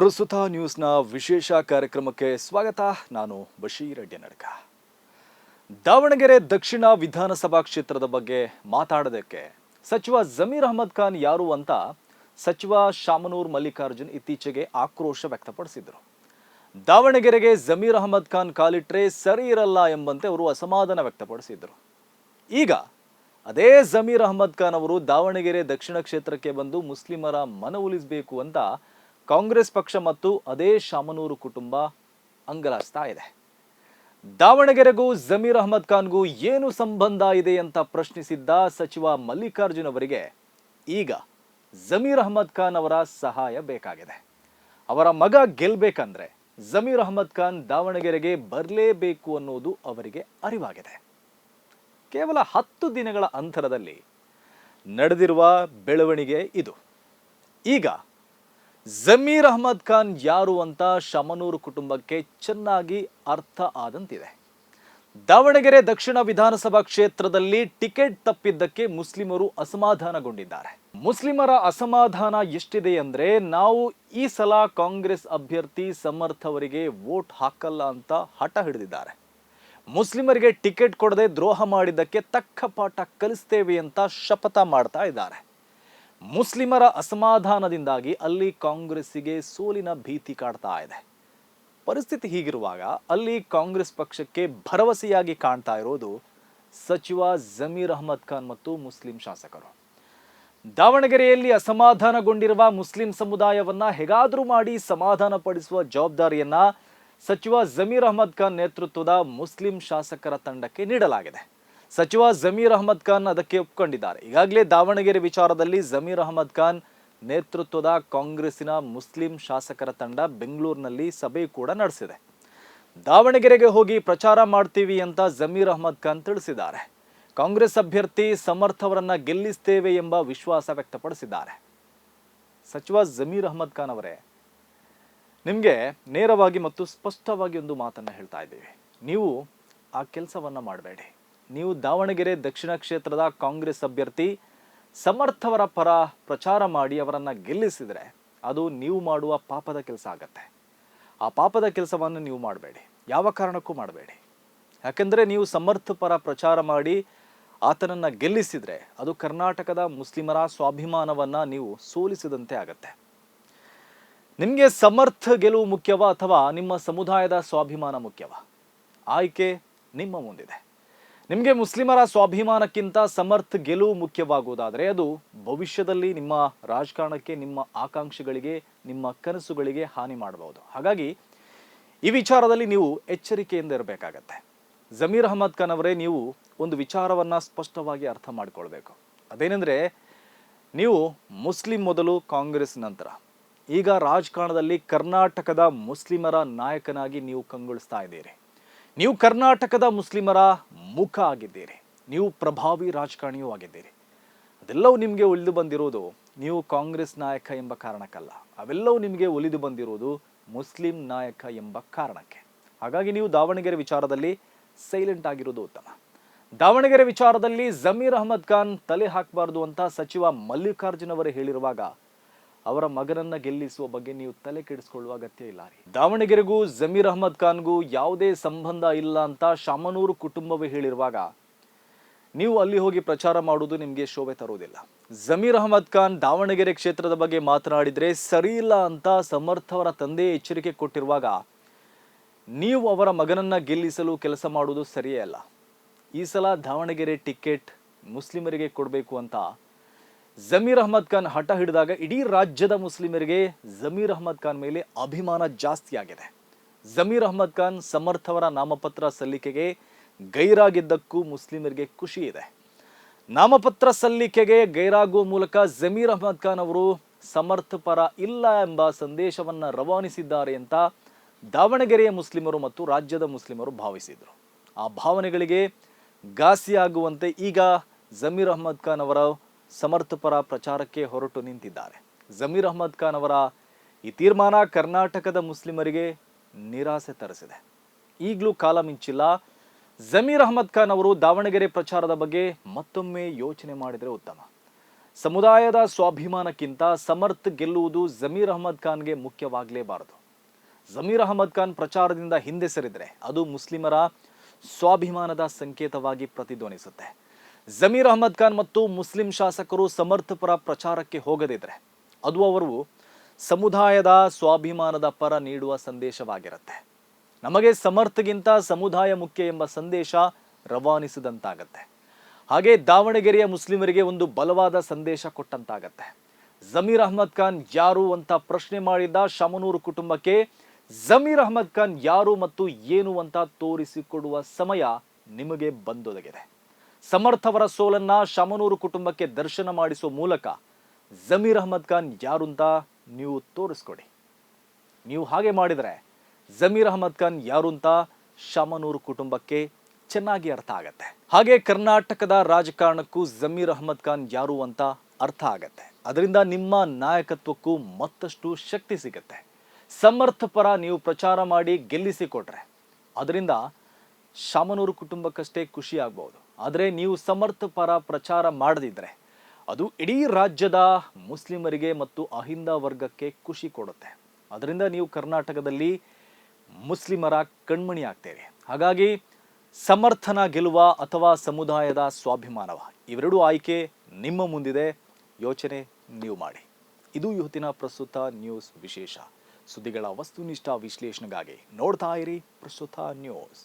ಪ್ರಸ್ತುತ ನ್ಯೂಸ್ನ ವಿಶೇಷ ಕಾರ್ಯಕ್ರಮಕ್ಕೆ ಸ್ವಾಗತ. ನಾನು ಬಶೀರ್ ಅಡ್ಯನಡ್ಕ. ದಾವಣಗೆರೆ ದಕ್ಷಿಣ ವಿಧಾನಸಭಾ ಕ್ಷೇತ್ರದ ಬಗ್ಗೆ ಮಾತಾಡೋದಕ್ಕೆ ಸಚಿವ ಜಮೀರ್ ಅಹಮದ್ ಖಾನ್ ಯಾರು ಅಂತ ಸಚಿವ ಶಾಮನೂರ್ ಮಲ್ಲಿಕಾರ್ಜುನ್ ಇತ್ತೀಚೆಗೆ ಆಕ್ರೋಶ ವ್ಯಕ್ತಪಡಿಸಿದರು. ದಾವಣಗೆರೆಗೆ ಜಮೀರ್ ಅಹಮದ್ ಖಾನ್ ಕಾಲಿಟ್ರೆ ಸರಿ ಇರಲ್ಲ ಎಂಬಂತೆ ಅವರು ಅಸಮಾಧಾನ ವ್ಯಕ್ತಪಡಿಸಿದರು. ಈಗ ಅದೇ ಜಮೀರ್ ಅಹಮದ್ ಖಾನ್ ಅವರು ದಾವಣಗೆರೆ ದಕ್ಷಿಣ ಕ್ಷೇತ್ರಕ್ಕೆ ಬಂದು ಮುಸ್ಲಿಮರ ಮನವೊಲಿಸಬೇಕು ಅಂತ ಕಾಂಗ್ರೆಸ್ ಪಕ್ಷ ಮತ್ತು ಅದೇ ಶಾಮನೂರು ಕುಟುಂಬ ಅಂಗಲಾಸ್ತಾ ಇದೆ. ದಾವಣಗೆರೆಗೂ ಜಮೀರ್ ಅಹಮದ್ ಖಾನ್ಗೂ ಏನು ಸಂಬಂಧ ಇದೆ ಅಂತ ಪ್ರಶ್ನಿಸಿದ್ದ ಸಚಿವ ಮಲ್ಲಿಕಾರ್ಜುನ್ ಅವರಿಗೆ ಈಗ ಜಮೀರ್ ಅಹಮದ್ ಖಾನ್ ಅವರ ಸಹಾಯ ಬೇಕಾಗಿದೆ. ಅವರ ಮಗ ಗೆಲ್ಬೇಕಂದ್ರೆ ಜಮೀರ್ ಅಹಮದ್ ಖಾನ್ ದಾವಣಗೆರೆಗೆ ಬರಲೇಬೇಕು ಅನ್ನೋದು ಅವರಿಗೆ ಅರಿವಾಗಿದೆ. ಕೇವಲ 10 ದಿನಗಳ ಅಂತರದಲ್ಲಿ ನಡೆದಿರುವ ಬೆಳವಣಿಗೆ ಇದು. ಈಗ ಜಮೀರ್ ಅಹಮದ್ ಖಾನ್ ಯಾರು ಅಂತ ಶಾಮನೂರು ಕುಟುಂಬಕ್ಕೆ ಚೆನ್ನಾಗಿ ಅರ್ಥ ಆದಂತಿದೆ. ದಾವಣಗೆರೆ ದಕ್ಷಿಣ ವಿಧಾನಸಭಾ ಕ್ಷೇತ್ರದಲ್ಲಿ ಟಿಕೆಟ್ ತಪ್ಪಿದ್ದಕ್ಕೆ ಮುಸ್ಲಿಮರು ಅಸಮಾಧಾನಗೊಂಡಿದ್ದಾರೆ. ಮುಸ್ಲಿಮರ ಅಸಮಾಧಾನ ಎಷ್ಟಿದೆ ಅಂದ್ರೆ, ನಾವು ಈ ಸಲ ಕಾಂಗ್ರೆಸ್ ಅಭ್ಯರ್ಥಿ ಸಮರ್ಥ್ ಅವರಿಗೆ ವೋಟ್ ಹಾಕಲ್ಲ ಅಂತ ಹಠ ಹಿಡಿದಿದ್ದಾರೆ. ಮುಸ್ಲಿಮರಿಗೆ ಟಿಕೆಟ್ ಕೊಡದೆ ದ್ರೋಹ ಮಾಡಿದ್ದಕ್ಕೆ ತಕ್ಕ ಪಾಠ ಕಲಿಸ್ತೇವೆ ಅಂತ ಶಪಥ ಮಾಡ್ತಾ ಇದ್ದಾರೆ. ಮುಸ್ಲಿಮರ ಅಸಮಾಧಾನದಿಂದಾಗಿ ಅಲ್ಲಿ ಕಾಂಗ್ರೆಸ್ಸಿಗೆ ಸೋಲಿನ ಭೀತಿ ಕಾಡ್ತಾ ಇದೆ. ಪರಿಸ್ಥಿತಿ ಹೀಗಿರುವಾಗ ಅಲ್ಲಿ ಕಾಂಗ್ರೆಸ್ ಪಕ್ಷಕ್ಕೆ ಭರವಸೆಯಾಗಿ ಕಾಣ್ತಾ ಇರೋದು ಸಚಿವ ಜಮೀರ್ ಅಹಮದ್ ಖಾನ್ ಮತ್ತು ಮುಸ್ಲಿಂ ಶಾಸಕರು. ದಾವಣಗೆರೆಯಲ್ಲಿ ಅಸಮಾಧಾನಗೊಂಡಿರುವ ಮುಸ್ಲಿಂ ಸಮುದಾಯವನ್ನ ಹೇಗಾದ್ರೂ ಮಾಡಿ ಸಮಾಧಾನ ಪಡಿಸುವ ಜವಾಬ್ದಾರಿಯನ್ನ ಸಚಿವ ಜಮೀರ್ ಅಹಮದ್ ಖಾನ್ ನೇತೃತ್ವದ ಮುಸ್ಲಿಂ ಶಾಸಕರ ತಂಡಕ್ಕೆ ನೀಡಲಾಗಿದೆ. ಸಚಿವ ಜಮೀರ್ ಅಹಮದ್ ಖಾನ್ ಅದಕ್ಕೆ ಒಪ್ಕೊಂಡಿದ್ದಾರೆ. ಈಗಾಗಲೇ ದಾವಣಗೆರೆ ವಿಚಾರದಲ್ಲಿ ಜಮೀರ್ ಅಹಮದ್ ಖಾನ್ ನೇತೃತ್ವದ ಕಾಂಗ್ರೆಸ್ಸಿನ ಮುಸ್ಲಿಂ ಶಾಸಕರ ತಂಡ ಬೆಂಗಳೂರಿನಲ್ಲಿ ಸಭೆ ಕೂಡ ನಡೆಸಿದೆ. ದಾವಣಗೆರೆಗೆ ಹೋಗಿ ಪ್ರಚಾರ ಮಾಡ್ತೀವಿ ಅಂತ ಜಮೀರ್ ಅಹಮದ್ ಖಾನ್ ತಿಳಿಸಿದ್ದಾರೆ. ಕಾಂಗ್ರೆಸ್ ಅಭ್ಯರ್ಥಿ ಸಮರ್ಥ್ ಅವರನ್ನ ಗೆಲ್ಲಿಸ್ತೇವೆ ಎಂಬ ವಿಶ್ವಾಸ ವ್ಯಕ್ತಪಡಿಸಿದ್ದಾರೆ. ಸಚಿವ ಜಮೀರ್ ಅಹಮದ್ ಖಾನ್ ಅವರೇ, ನಿಮಗೆ ನೇರವಾಗಿ ಮತ್ತು ಸ್ಪಷ್ಟವಾಗಿ ಒಂದು ಮಾತನ್ನ ಹೇಳ್ತಾ ಇದ್ದೀವಿ. ನೀವು ಆ ಕೆಲಸವನ್ನ ಮಾಡಬೇಡಿ. ನೀವು ದಾವಣಗೆರೆ ದಕ್ಷಿಣ ಕ್ಷೇತ್ರದ ಕಾಂಗ್ರೆಸ್ ಅಭ್ಯರ್ಥಿ ಸಮರ್ಥ್ ಅವರ ಪರ ಪ್ರಚಾರ ಮಾಡಿ ಅವರನ್ನ ಗೆಲ್ಲಿಸಿದ್ರೆ ಅದು ನೀವು ಮಾಡುವ ಪಾಪದ ಕೆಲಸ ಆಗತ್ತೆ. ಆ ಪಾಪದ ಕೆಲಸವನ್ನು ನೀವು ಮಾಡಬೇಡಿ, ಯಾವ ಕಾರಣಕ್ಕೂ ಮಾಡಬೇಡಿ. ಯಾಕೆಂದ್ರೆ ನೀವು ಸಮರ್ಥ್ ಪರ ಪ್ರಚಾರ ಮಾಡಿ ಆತನನ್ನ ಗೆಲ್ಲಿಸಿದ್ರೆ ಅದು ಕರ್ನಾಟಕದ ಮುಸ್ಲಿಮರ ಸ್ವಾಭಿಮಾನವನ್ನ ನೀವು ಸೋಲಿಸಿದಂತೆ ಆಗತ್ತೆ. ನಿಮಗೆ ಸಮರ್ಥ್ ಗೆಲುವು ಮುಖ್ಯವಾ ಅಥವಾ ನಿಮ್ಮ ಸಮುದಾಯದ ಸ್ವಾಭಿಮಾನ ಮುಖ್ಯವಾ? ಆಯ್ಕೆ ನಿಮ್ಮ ಮುಂದಿದೆ. ನಿಮಗೆ ಮುಸ್ಲಿಮರ ಸ್ವಾಭಿಮಾನಕ್ಕಿಂತ ಸಮರ್ಥ್ ಗೆಲುವು ಮುಖ್ಯವಾಗುವುದಾದರೆ ಅದು ಭವಿಷ್ಯದಲ್ಲಿ ನಿಮ್ಮ ರಾಜಕಾರಣಕ್ಕೆ, ನಿಮ್ಮ ಆಕಾಂಕ್ಷೆಗಳಿಗೆ, ನಿಮ್ಮ ಕನಸುಗಳಿಗೆ ಹಾನಿ ಮಾಡಬಹುದು. ಹಾಗಾಗಿ ಈ ವಿಚಾರದಲ್ಲಿ ನೀವು ಎಚ್ಚರಿಕೆಯಿಂದ ಇರಬೇಕಾಗತ್ತೆ. ಜಮೀರ್ ಅಹಮದ್ ಖಾನ್ ಅವರೇ, ನೀವು ಒಂದು ವಿಚಾರವನ್ನ ಸ್ಪಷ್ಟವಾಗಿ ಅರ್ಥ ಮಾಡಿಕೊಳ್ಬೇಕು. ಅದೇನೆಂದ್ರೆ, ನೀವು ಮುಸ್ಲಿಂ ಮೊದಲು, ಕಾಂಗ್ರೆಸ್ ನಂತರ. ಈಗ ರಾಜಕಾರಣದಲ್ಲಿ ಕರ್ನಾಟಕದ ಮುಸ್ಲಿಮರ ನಾಯಕನಾಗಿ ನೀವು ಕಂಗೊಳಿಸ್ತಾ ಇದ್ದೀರಿ. ನೀವು ಕರ್ನಾಟಕದ ಮುಸ್ಲಿಮರ ಮುಖ ಆಗಿದ್ದೀರಿ. ನೀವು ಪ್ರಭಾವಿ ರಾಜಕಾರಣಿಯೂ ಆಗಿದ್ದೀರಿ. ಅದೆಲ್ಲವೂ ನಿಮಗೆ ಒಲಿದು ಬಂದಿರೋದು ನೀವು ಕಾಂಗ್ರೆಸ್ ನಾಯಕ ಎಂಬ ಕಾರಣಕ್ಕಲ್ಲ. ಅವೆಲ್ಲವೂ ನಿಮಗೆ ಒಲಿದು ಬಂದಿರೋದು ಮುಸ್ಲಿಂ ನಾಯಕ ಎಂಬ ಕಾರಣಕ್ಕೆ. ಹಾಗಾಗಿ ನೀವು ದಾವಣಗೆರೆ ವಿಚಾರದಲ್ಲಿ ಸೈಲೆಂಟ್ ಆಗಿರೋದು ಉತ್ತಮ. ದಾವಣಗೆರೆ ವಿಚಾರದಲ್ಲಿ ಜಮೀರ್ ಅಹಮದ್ ಖಾನ್ ತಲೆ ಹಾಕಬಾರ್ದು ಅಂತ ಸಚಿವ ಮಲ್ಲಿಕಾರ್ಜುನ್ ಅವರೇ ಹೇಳಿರುವಾಗ ಅವರ ಮಗನನ್ನ ಗೆಲ್ಲಿಸುವ ಬಗ್ಗೆ ನೀವು ತಲೆ ಕೆಡಿಸಿಕೊಳ್ಳುವ ಅಗತ್ಯ ಇಲ್ಲ ರೀ. ದಾವಣಗೆರೆಗೂ ಜಮೀರ್ ಅಹಮದ್ ಖಾನ್ಗೂ ಯಾವುದೇ ಸಂಬಂಧ ಇಲ್ಲ ಅಂತ ಶಾಮನೂರು ಕುಟುಂಬವೇ ಹೇಳಿರುವಾಗ ನೀವು ಅಲ್ಲಿ ಹೋಗಿ ಪ್ರಚಾರ ಮಾಡುವುದು ನಿಮಗೆ ಶೋಭೆ ತರುವುದಿಲ್ಲ. ಜಮೀರ್ ಅಹಮದ್ ಖಾನ್ ದಾವಣಗೆರೆ ಕ್ಷೇತ್ರದ ಬಗ್ಗೆ ಮಾತನಾಡಿದ್ರೆ ಸರಿ ಇಲ್ಲ ಅಂತ ಸಮರ್ಥ್ ಅವರ ತಂದೆ ಎಚ್ಚರಿಕೆ ಕೊಟ್ಟಿರುವಾಗ ನೀವು ಅವರ ಮಗನನ್ನ ಗೆಲ್ಲಿಸಲು ಕೆಲಸ ಮಾಡುವುದು ಸರಿಯೇ ಅಲ್ಲ. ಈ ಸಲ ದಾವಣಗೆರೆ ಟಿಕೆಟ್ ಮುಸ್ಲಿಮರಿಗೆ ಕೊಡಬೇಕು ಅಂತ ಜಮೀರ್ ಅಹಮದ್ ಖಾನ್ ಹಠ ಹಿಡಿದಾಗ ಇಡೀ ರಾಜ್ಯದ ಮುಸ್ಲಿಮರಿಗೆ ಜಮೀರ್ ಅಹಮದ್ ಖಾನ್ ಮೇಲೆ ಅಭಿಮಾನ ಜಾಸ್ತಿ ಆಗಿದೆ. ಜಮೀರ್ ಅಹಮದ್ ಖಾನ್ ಸಮರ್ಥ್ ಅವರ ನಾಮಪತ್ರ ಸಲ್ಲಿಕೆಗೆ ಗೈರಾಗಿದ್ದಕ್ಕೂ ಮುಸ್ಲಿಮರಿಗೆ ಖುಷಿ ಇದೆ. ನಾಮಪತ್ರ ಸಲ್ಲಿಕೆಗೆ ಗೈರಾಗುವ ಮೂಲಕ ಜಮೀರ್ ಅಹಮದ್ ಖಾನ್ ಅವರು ಸಮರ್ಥ್ ಪರ ಇಲ್ಲ ಎಂಬ ಸಂದೇಶವನ್ನ ರವಾನಿಸಿದ್ದಾರೆ ಅಂತ ದಾವಣಗೆರೆಯ ಮುಸ್ಲಿಮರು ಮತ್ತು ರಾಜ್ಯದ ಮುಸ್ಲಿಮರು ಭಾವಿಸಿದರು. ಆ ಭಾವನೆಗಳಿಗೆ ಘಾಸಿಯಾಗುವಂತೆ ಈಗ ಜಮೀರ್ ಅಹಮದ್ ಖಾನ್ ಅವರ ಸಮರ್ಥ್ ಪರ ಪ್ರಚಾರಕ್ಕೆ ಹೊರಟು ನಿಂತಿದ್ದಾರೆ. ಜಮೀರ್ ಅಹಮದ್ ಖಾನ್ ಅವರ ಈ ತೀರ್ಮಾನ ಕರ್ನಾಟಕದ ಮುಸ್ಲಿಮರಿಗೆ ನಿರಾಸೆ ತರಿಸಿದೆ. ಈಗಲೂ ಕಾಲ ಮಿಂಚಿಲ್ಲ. ಜಮೀರ್ ಅಹಮದ್ ಖಾನ್ ಅವರು ದಾವಣಗೆರೆ ಪ್ರಚಾರದ ಬಗ್ಗೆ ಮತ್ತೊಮ್ಮೆ ಯೋಚನೆ ಮಾಡಿದರೆ ಉತ್ತಮ. ಸಮುದಾಯದ ಸ್ವಾಭಿಮಾನಕ್ಕಿಂತ ಸಮರ್ಥ್ ಗೆಲ್ಲುವುದು ಜಮೀರ್ ಅಹ್ಮದ್ ಖಾನ್ಗೆ ಮುಖ್ಯವಾಗಲೇಬಾರದು. ಜಮೀರ್ ಅಹ್ಮದ್ ಖಾನ್ ಪ್ರಚಾರದಿಂದ ಹಿಂದೆ ಸರಿದ್ರೆ ಅದು ಮುಸ್ಲಿಮರ ಸ್ವಾಭಿಮಾನದ ಸಂಕೇತವಾಗಿ ಪ್ರತಿಧ್ವನಿಸುತ್ತೆ. ಜಮೀರ್ ಅಹ್ಮದ್ ಖಾನ್ ಮತ್ತು ಮುಸ್ಲಿಂ ಶಾಸಕರು ಸಮರ್ಥ್ ಪರ ಪ್ರಚಾರಕ್ಕೆ ಹೋಗದಿದ್ರೆ ಅದು ಅವರು ಸಮುದಾಯದ ಸ್ವಾಭಿಮಾನದ ಪರ ನೀಡುವ ಸಂದೇಶವಾಗಿರುತ್ತೆ. ನಮಗೆ ಸಮರ್ಥ್ಗಿಂತ ಸಮುದಾಯ ಮುಖ್ಯ ಎಂಬ ಸಂದೇಶ ರವಾನಿಸಿದಂತಾಗತ್ತೆ. ಹಾಗೆ ದಾವಣಗೆರೆಯ ಮುಸ್ಲಿಮರಿಗೆ ಒಂದು ಬಲವಾದ ಸಂದೇಶ ಕೊಟ್ಟಂತಾಗತ್ತೆ. ಜಮೀರ್ ಅಹ್ಮದ್ ಖಾನ್ ಯಾರು ಅಂತ ಪ್ರಶ್ನೆ ಮಾಡಿದ್ದ ಶಾಮನೂರು ಕುಟುಂಬಕ್ಕೆ ಜಮೀರ್ ಅಹ್ಮದ್ ಖಾನ್ ಯಾರು ಮತ್ತು ಏನು ಅಂತ ತೋರಿಸಿಕೊಡುವ ಸಮಯ ನಿಮಗೆ ಬಂದೊದಗಿದೆ. ಸಮರ್ಥ್ ಅವರ ಸೋಲನ್ನ ಶಾಮನೂರು ಕುಟುಂಬಕ್ಕೆ ದರ್ಶನ ಮಾಡಿಸುವ ಮೂಲಕ ಜಮೀರ್ ಅಹ್ಮದ್ ಖಾನ್ ಯಾರು ಅಂತ ನೀವು ತೋರಿಸ್ಕೊಡಿ. ನೀವು ಹಾಗೆ ಮಾಡಿದರೆ ಜಮೀರ್ ಅಹ್ಮದ್ ಖಾನ್ ಯಾರು ಅಂತ ಶಾಮನೂರು ಕುಟುಂಬಕ್ಕೆ ಚೆನ್ನಾಗಿ ಅರ್ಥ ಆಗತ್ತೆ. ಹಾಗೆ ಕರ್ನಾಟಕದ ರಾಜಕಾರಣಕ್ಕೂ ಜಮೀರ್ ಅಹ್ಮದ್ ಖಾನ್ ಯಾರು ಅಂತ ಅರ್ಥ ಆಗತ್ತೆ. ಅದರಿಂದ ನಿಮ್ಮ ನಾಯಕತ್ವಕ್ಕೂ ಮತ್ತಷ್ಟು ಶಕ್ತಿ ಸಿಗತ್ತೆ. ಸಮರ್ಥ್ ಪರ ನೀವು ಪ್ರಚಾರ ಮಾಡಿ ಗೆಲ್ಲಿಸಿಕೊಟ್ರೆ ಅದರಿಂದ ಶಾಮನೂರು ಕುಟುಂಬಕ್ಕಷ್ಟೇ ಖುಷಿ ಆಗ್ಬಹುದು. ಆದರೆ ನೀವು ಸಮರ್ಥ್ ಪರ ಪ್ರಚಾರ ಮಾಡದಿದ್ರೆ ಅದು ಇಡೀ ರಾಜ್ಯದ ಮುಸ್ಲಿಮರಿಗೆ ಮತ್ತು ಅಹಿಂದ ವರ್ಗಕ್ಕೆ ಖುಷಿ ಕೊಡುತ್ತೆ. ಅದರಿಂದ ನೀವು ಕರ್ನಾಟಕದಲ್ಲಿ ಮುಸ್ಲಿಮರ ಕಣ್ಮಣಿ ಆಗ್ತೀರಿ. ಹಾಗಾಗಿ ಸಮರ್ಥನ ಗೆಲುವ ಅಥವಾ ಸಮುದಾಯದ ಸ್ವಾಭಿಮಾನವ, ಇವೆರಡೂ ಆಯ್ಕೆ ನಿಮ್ಮ ಮುಂದಿದೆ. ಯೋಚನೆ ನೀವು ಮಾಡಿ. ಇದು ಇವತ್ತಿನ ಪ್ರಸ್ತುತ ನ್ಯೂಸ್ ವಿಶೇಷ. ಸುದ್ದಿಗಳ ವಸ್ತುನಿಷ್ಠ ವಿಶ್ಲೇಷಣೆಗಾಗಿ ನೋಡ್ತಾ ಇರಿ ಪ್ರಸ್ತುತ ನ್ಯೂಸ್.